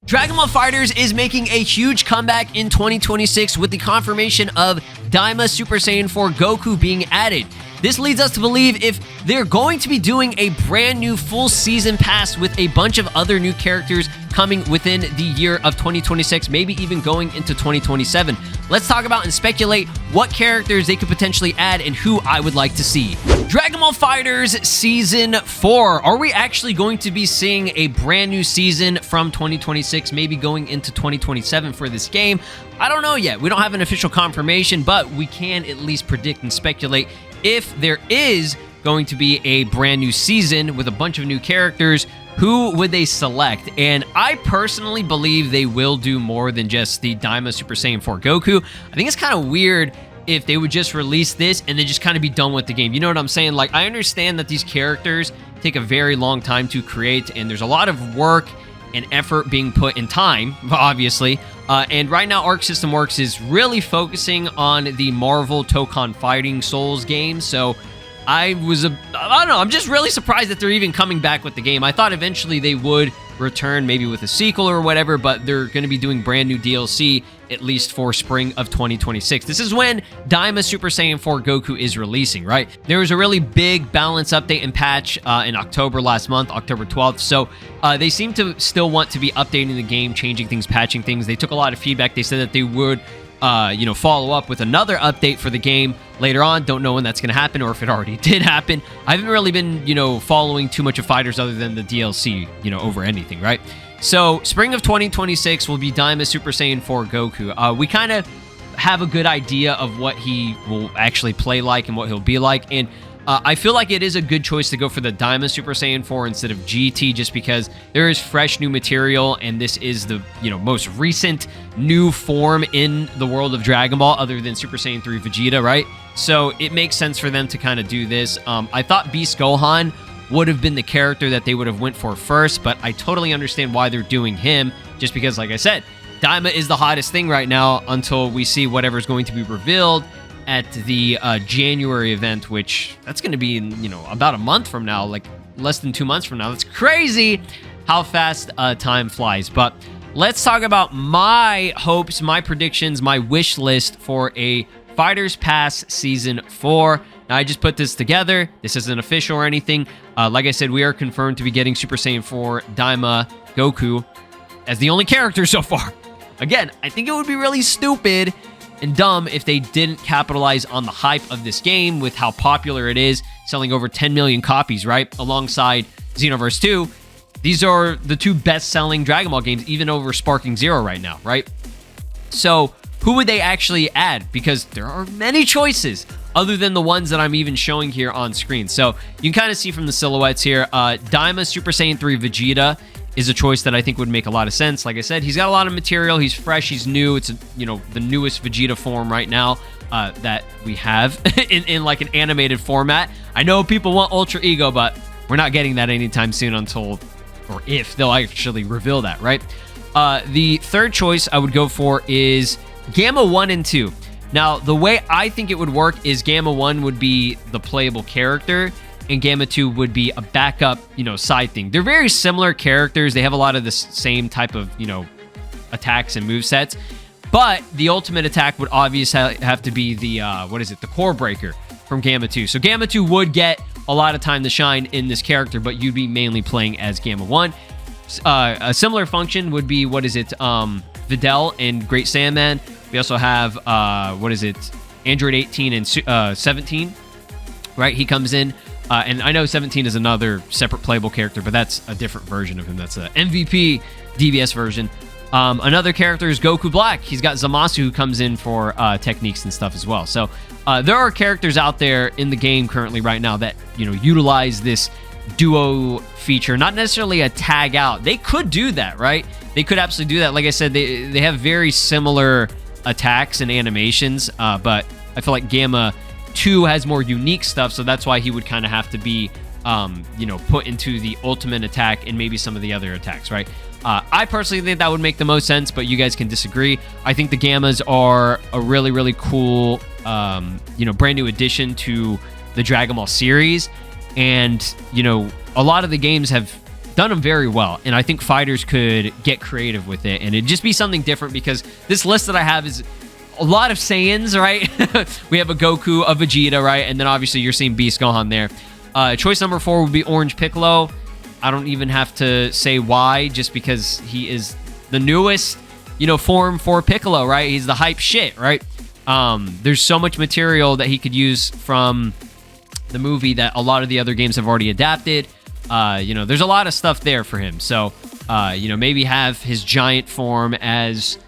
Dragon Ball FighterZ is making a huge comeback in 2026 with the confirmation of Daima Super Saiyan 4 Goku being added. This leads us to believe if they're going to be doing a brand new full season pass with a bunch of other new characters coming within the year of 2026, maybe even going into 2027. Let's talk about and speculate what characters they could potentially add and who I would like to see. Dragon Ball FighterZ Season 4. Are we actually going to be seeing a brand new season from 2026, maybe going into 2027 for this game? I don't know yet. We don't have an official confirmation, but we can at least predict and speculate if there is going to be a brand new season with a bunch of new characters. Who would they select? And I personally believe they will do more than just the Daima Super Saiyan 4 Goku. I think it's kind of weird if they would just release this and then just kind of be done with the game. You know what I'm saying? Like, I understand that these characters take a very long time to create, and there's a lot of work and effort being put in time, obviously. And right now, Arc System Works is really focusing on the Marvel Tokon Fighting Souls game. So I don't know, I'm just really surprised that they're even coming back with the game. I thought eventually they would return, maybe with a sequel or whatever, but they're going to be doing brand new DLC, at least for spring of 2026. This is when Daima Super Saiyan 4 Goku is releasing, right? There was a really big balance update and patch in October last month, October 12th. So they seem to still want to be updating the game, changing things, patching things. They took a lot of feedback. They said that they would follow up with another update for the game later on. Don't know when that's going to happen or if it already did happen. I haven't really been, following too much of Fighters other than the DLC, over anything, right? So spring of 2026 will be Daima Super Saiyan 4 Goku. We kind of have a good idea of what he will actually play like and what he'll be like. And I feel like it is a good choice to go for the Daima Super Saiyan 4 instead of GT, just because there is fresh new material, and this is the most recent new form in the world of Dragon Ball, other than Super Saiyan 3 Vegeta, right? So it makes sense for them to kind of do this. I thought Beast Gohan would have been the character that they would have went for first, but I totally understand why they're doing him, just because, like I said, Daima is the hottest thing right now until we see whatever's going to be revealed at the January event, which that's going to be in, about a month from now, like less than 2 months from now. That's crazy how fast time flies. But let's talk about my hopes, my predictions, my wish list for a Fighters Pass Season 4. Now, I just put this together. This isn't official or anything. Like I said, we are confirmed to be getting Super Saiyan 4 Daima Goku as the only character so far. Again, I think it would be really stupid and dumb if they didn't capitalize on the hype of this game with how popular it is, selling over 10 million copies, right? Alongside Xenoverse 2. These are the two best-selling Dragon Ball games, even over Sparking Zero right now, right? So who would they actually add? Because there are many choices other than the ones that I'm even showing here on screen. So you can kind of see from the silhouettes here, Daima Super Saiyan 3 Vegeta is a choice that I think would make a lot of sense. Like I said, he's got a lot of material. He's fresh. He's new. It's, the newest Vegeta form right now that we have in like an animated format. I know people want Ultra Ego, but we're not getting that anytime soon until, or if they'll actually reveal that, right? The third choice I would go for is Gamma 1 and 2. Now, the way I think it would work is Gamma 1 would be the playable character, and Gamma 2 would be a backup, side thing. They're very similar characters. They have a lot of the same type of, attacks and movesets. But the ultimate attack would obviously have to be the, the Core Breaker from Gamma 2. So Gamma 2 would get a lot of time to shine in this character, but you'd be mainly playing as Gamma 1. A similar function would be, Videl and Great Saiyaman. We also have, Android 18 and 17, right? He comes in. And I know 17 is another separate playable character, but that's a different version of him. That's the MVP DBS version. Another character is Goku Black. He's got Zamasu who comes in for techniques and stuff as well. So there are characters out there in the game currently right now that, utilize this duo feature. Not necessarily a tag out. They could do that, right? They could absolutely do that. Like I said, they have very similar attacks and animations, but I feel like Gamma 2 has more unique stuff, so that's why he would kind of have to be, put into the ultimate attack and maybe some of the other attacks, right? I personally think that would make the most sense, but you guys can disagree. I think the Gammas are a really, really cool, brand new addition to the Dragon Ball series, and, a lot of the games have done them very well, and I think fighters could get creative with it, and it'd just be something different, because this list that I have is a lot of Saiyans, right? We have a Goku, a Vegeta, right? And then obviously you're seeing Beast Gohan there. Choice number 4 would be Orange Piccolo. I don't even have to say why, just because he is the newest, form for Piccolo, right? He's the hype shit, right? There's so much material that he could use from the movie that a lot of the other games have already adapted. There's a lot of stuff there for him. So, maybe have his giant form as,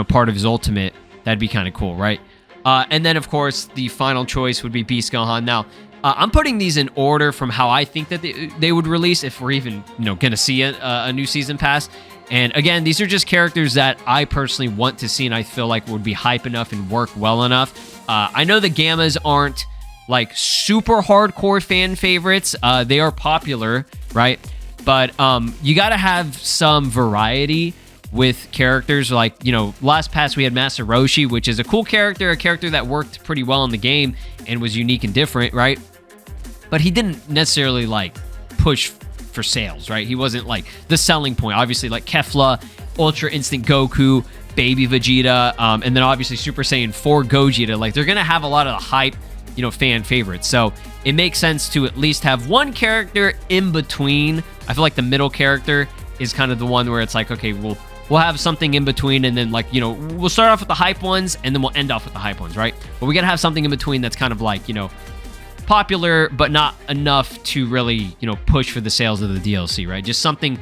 part of his ultimate. That'd be kind of cool, right? And then, of course, the final choice would be Beast Gohan. Now, I'm putting these in order from how I think that they would release, if we're even, going to see a new season pass. And again, these are just characters that I personally want to see, and I feel like would be hype enough and work well enough. I know the Gammas aren't like super hardcore fan favorites. They are popular, right? But you got to have some variety with characters. Like, last pass we had Master Roshi, which is a cool character, a character that worked pretty well in the game and was unique and different, right? But he didn't necessarily like push for sales, right? He wasn't like the selling point. Obviously, like Kefla, Ultra Instinct Goku, Baby Vegeta, and then obviously Super Saiyan 4 Gogeta. Like, they're gonna have a lot of the hype, fan favorites. So it makes sense to at least have one character in between. I feel like the middle character is kind of the one where it's like, okay, we'll have something in between, and then like, we'll start off with the hype ones, and then we'll end off with the hype ones, right? But we gotta have something in between that's kind of like, popular, but not enough to really, push for the sales of the DLC, right? Just something,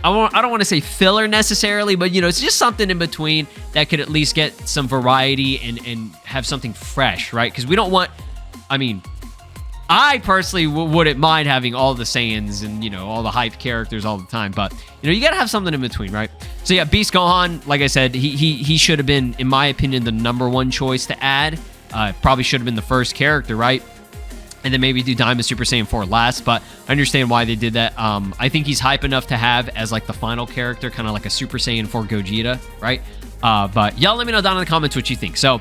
I don't want to say filler necessarily, but, it's just something in between that could at least get some variety and have something fresh, right? Because we don't want, I personally wouldn't mind having all the Saiyans and, all the hype characters all the time, but, you got to have something in between, right? So yeah, Beast Gohan, like I said, he should have been, in my opinion, the #1 choice to add. Probably should have been the first character, right? And then maybe do Daima Super Saiyan 4 last, but I understand why they did that. I think he's hype enough to have as like the final character, kind of like a Super Saiyan 4 Gogeta, right? But y'all let me know down in the comments what you think. So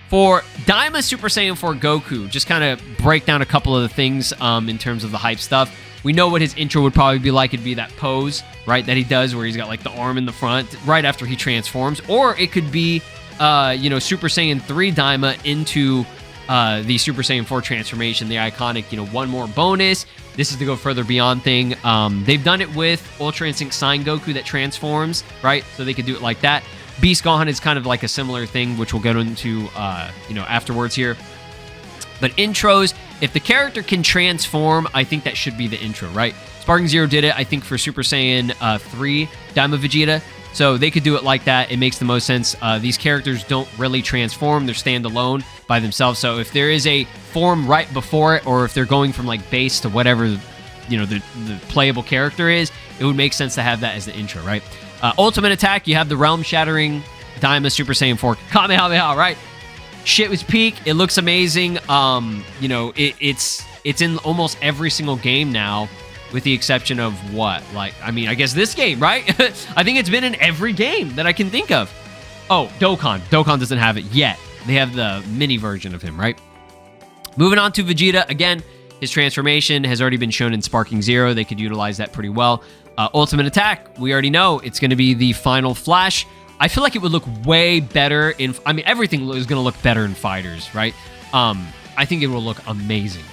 for Daima Super Saiyan 4 Goku, just kind of break down a couple of the things in terms of the hype stuff. We know what his intro would probably be like. It'd be that pose, right, that he does where he's got like the arm in the front right after he transforms. Or it could be, Super Saiyan 3 Daima into the Super Saiyan 4 transformation, the iconic, one more bonus. This is to go further beyond thing. They've done it with Ultra Instinct Sign Goku that transforms, right? So they could do it like that. Beast Gohan is kind of like a similar thing, which we'll get into, afterwards here. But intros, if the character can transform, I think that should be the intro, right? Sparking Zero did it, I think, for Super Saiyan 3 Daima Vegeta. So they could do it like that. It makes the most sense. These characters don't really transform. They're standalone by themselves. So if there is a form right before it, or if they're going from like base to whatever, the playable character is, it would make sense to have that as the intro, right? Ultimate attack, you have the Realm Shattering Daima Super Saiyan 4 Kamehameha, right? Shit was peak. It looks amazing. It's in almost every single game now, with the exception of what? I guess this game, right? I think it's been in every game that I can think of. Oh, Dokkan. Dokkan doesn't have it yet. They have the mini version of him, right? Moving on to Vegeta. Again, his transformation has already been shown in Sparking Zero. They could utilize that pretty well. Ultimate attack. We already know it's going to be the final flash. I feel like it would look way better in... everything is going to look better in Fighters, right? I think it will look amazing.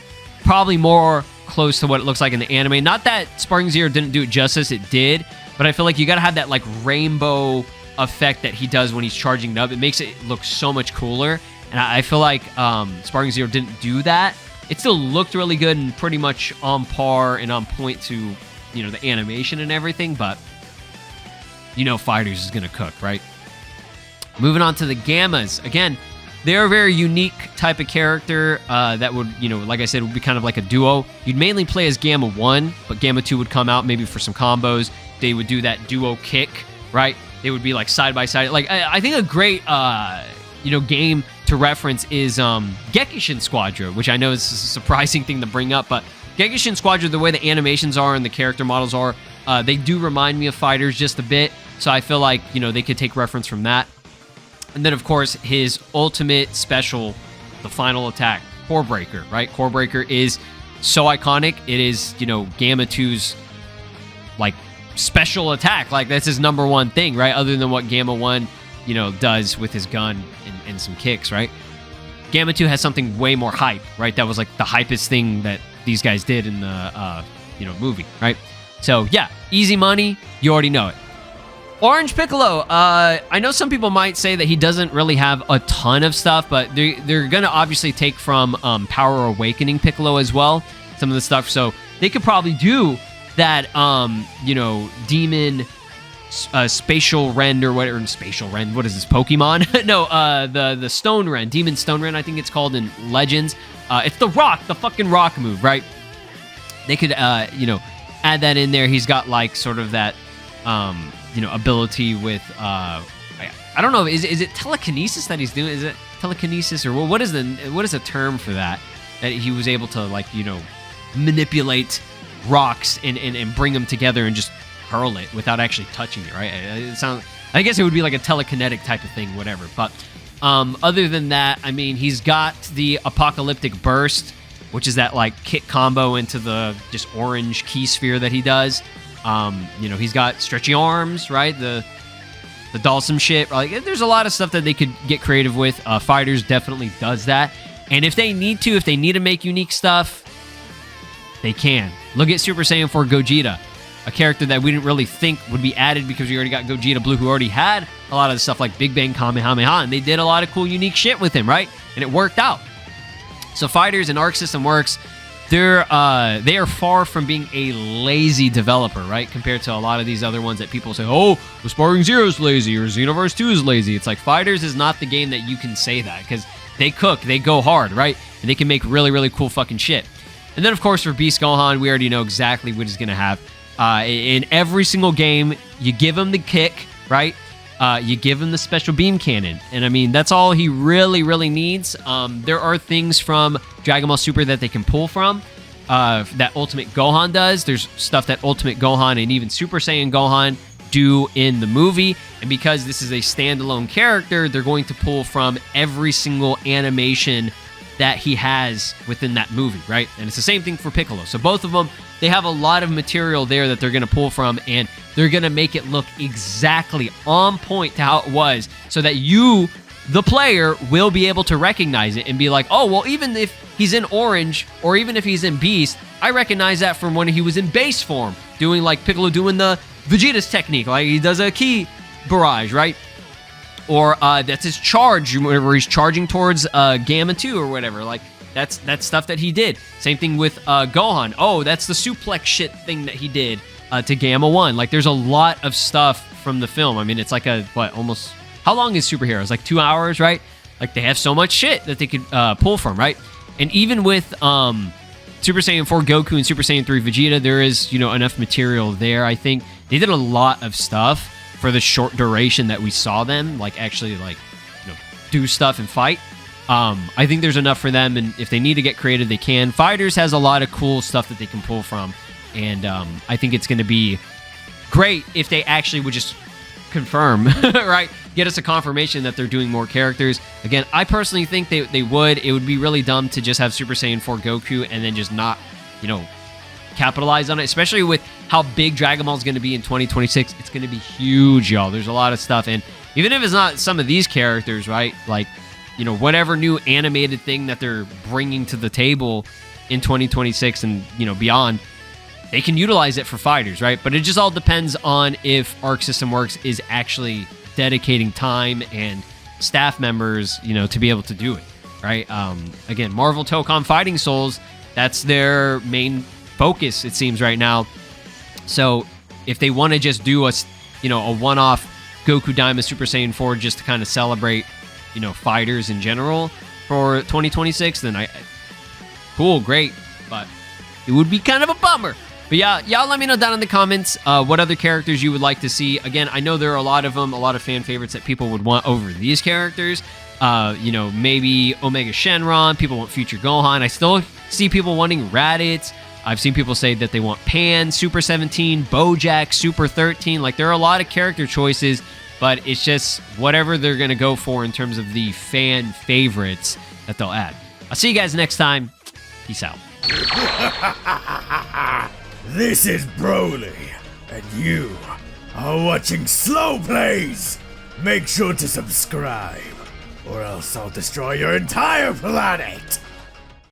Probably more close to what it looks like in the anime. Not that Sparking Zero didn't do it justice, it did, but I feel like you gotta have that like rainbow effect that he does when he's charging up. It makes it look so much cooler, and I feel like Sparking Zero didn't do that. It still looked really good and pretty much on par and on point to, the animation and everything, but Fighters is gonna cook, right? Moving on to the Gammas. Again, they're a very unique type of character that would, like I said, would be kind of like a duo. You'd mainly play as Gamma 1, but Gamma 2 would come out maybe for some combos. They would do that duo kick, right? They would be like side by side. Like, I think a great, game to reference is Gekishin Squadra, which I know is a surprising thing to bring up, but Gekishin Squadra, the way the animations are and the character models are, they do remind me of Fighters just a bit. So I feel like, they could take reference from that. And then, of course, his ultimate special, the final attack, Core Breaker, right? Core Breaker is so iconic. It is, Gamma 2's like special attack. Like that's his #1 thing, right? Other than what Gamma 1, you know, does with his gun and some kicks, right? Gamma 2 has something way more hype, right? That was like the hypest thing that these guys did in the, you know, movie, right? So yeah, easy money. You already know it. Orange Piccolo. I know some people might say that he doesn't really have a ton of stuff, but they're going to obviously take from Power Awakening Piccolo as well, some of the stuff. So they could probably do that, you know, Demon Spatial Rend or whatever. Spatial Rend, what is this, Pokemon? No, the Stone Rend, Demon Stone Rend, I think it's called in Legends. It's the rock, the fucking rock move, right? They could, you know, add that in there. He's got like sort of that, you know, ability with, I don't know, is it telekinesis that he's doing? Is it telekinesis or what is the term for that? That he was able to, like, you know, manipulate rocks and bring them together and just hurl it without actually touching it, right? I guess it would be like a telekinetic type of thing, whatever. But other than that, I mean, he's got the Apocalyptic Burst, which is that like kick combo into the just orange key sphere that he does. You know, he's got stretchy arms, right? The Dalsum shit. Like, there's a lot of stuff that they could get creative with. FighterZ definitely does that. And if they need to make unique stuff, they can. Look at Super Saiyan 4 Gogeta, a character that we didn't really think would be added because we already got Gogeta Blue, who already had a lot of the stuff like Big Bang Kamehameha, and they did a lot of cool, unique shit with him, right? And it worked out. So FighterZ and Arc System Works, they are far from being a lazy developer, right? Compared to a lot of these other ones that people say, oh, Sparring Zero is lazy or Xenoverse 2 is lazy. It's like FighterZ is not the game that you can say that because they cook, they go hard, right? And they can make really, really cool fucking shit. And then, of course, for Beast Gohan, we already know exactly what he's going to have. In every single game, you give him the kick, right? You give him the special beam cannon. And, I mean, that's all he really, really needs. There are things from Dragon Ball Super that they can pull from that Ultimate Gohan does. There's stuff that Ultimate Gohan and even Super Saiyan Gohan do in the movie. And because this is a standalone character, they're going to pull from every single animation that he has within that movie, right? And it's the same thing for Piccolo. So both of them, they have a lot of material there that they're going to pull from, and they're going to make it look exactly on point to how it was, so that you, the player, will be able to recognize it and be like, oh, well, even if he's in Orange, or even if he's in Beast, I recognize that from when he was in base form, doing like Piccolo doing the Vegeta's technique, like he does a ki barrage, right? Or that's his charge, whenever he's charging towards Gamma 2 or whatever. Like, that's stuff that he did. Same thing with Gohan. Oh, that's the suplex shit thing that he did to Gamma 1. Like, there's a lot of stuff from the film. I mean, it's like almost... How long is Superheroes? Like 2 hours, right? Like, they have so much shit that they could pull from, right? And even with Super Saiyan 4 Goku and Super Saiyan 3 Vegeta, there is, you know, enough material there. I think they did a lot of stuff for the short duration that we saw them, like, actually, like, you know, do stuff and fight. I think there's enough for them, and if they need to get creative, they can. FighterZ has a lot of cool stuff that they can pull from, and I think it's going to be great if they actually would just confirm, right? Get us a confirmation that they're doing more characters. Again, I personally think they would. It would be really dumb to just have Super Saiyan 4 Goku and then just not, you know, capitalize on it, especially with how big Dragon Ball is going to be in 2026. It's going to be huge, y'all. There's a lot of stuff, and even if it's not some of these characters, right, like, you know, whatever new animated thing that they're bringing to the table in 2026 and, you know, beyond, they can utilize it for FighterZ, right? But it just all depends on if Arc System Works is actually dedicating time and staff members, you know, to be able to do it, right? Again, Marvel Tocom Fighting Souls, that's their main focus, it seems, right now. So if they want to just do a one-off Goku Daima Super Saiyan 4 just to kind of celebrate, you know, FighterZ in general for 2026, then cool, great, but it would be kind of a bummer. But yeah, y'all let me know down in the comments what other characters you would like to see. Again, I know there are a lot of them, a lot of fan favorites that people would want over these characters. You know, maybe Omega Shenron, people want Future Gohan. I still see people wanting Raditz. I've seen people say that they want Pan, Super 17, Bojack, Super 13. Like, there are a lot of character choices, but it's just whatever they're going to go for in terms of the fan favorites that they'll add. I'll see you guys next time. Peace out. This is Broly, And you are watching SLOplays. Make sure to subscribe, or else I'll destroy your entire planet.